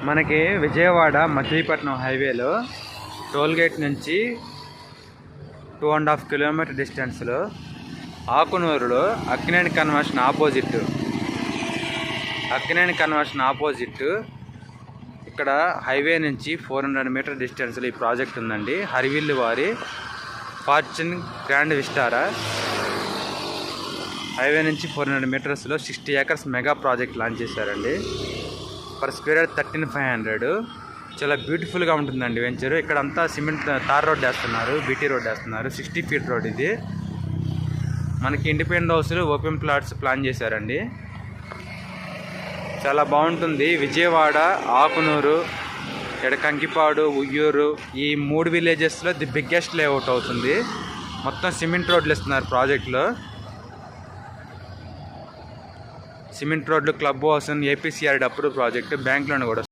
మనకి విజయవాడ మచిలీపట్నం హైవేలో టోల్గేట్ నుంచి 2.5 కిలోమీటర్ డిస్టెన్స్లో ఆకునూరులో అక్కినేని కన్వర్షన్ ఆపోజిట్ ఇక్కడ హైవే నుంచి 400 మీటర్ డిస్టెన్స్లో ఈ ప్రాజెక్ట్ ఉందండి. హరివిల్లు వారి ఫార్చ్యూన్ గ్రాండ్ విస్టారా హైవే నుంచి 400 మీటర్స్లో 60 ఏకర్స్ మెగా ప్రాజెక్ట్ లాంచ్ చేశారండి. Per square 13,500. చాలా బ్యూటిఫుల్గా ఉంటుందండి వెంచరు. ఇక్కడ అంతా సిమెంట్ తార్ రోడ్ వేస్తున్నారు, బీటీ రోడ్ వేస్తున్నారు. 60 ఫీట్ రోడ్ ఇది. మనకి ఇండిపెండెంట్ హౌస్లు, ఓపెన్ ప్లాట్స్ ప్లాన్ చేశారండి. చాలా బాగుంటుంది. విజయవాడ, ఆకునూరు, ఇక్కడ కంకిపాడు, ఉయ్యూరు ఈ 3 విలేజెస్లో ది బిగ్గెస్ట్ లేఅవుట్ అవుతుంది. మొత్తం సిమెంట్ రోడ్లు ఇస్తున్నారు ప్రాజెక్టులో. సిమెంట్ రోడ్లు, club house, APCR approve project, bank loan కూడా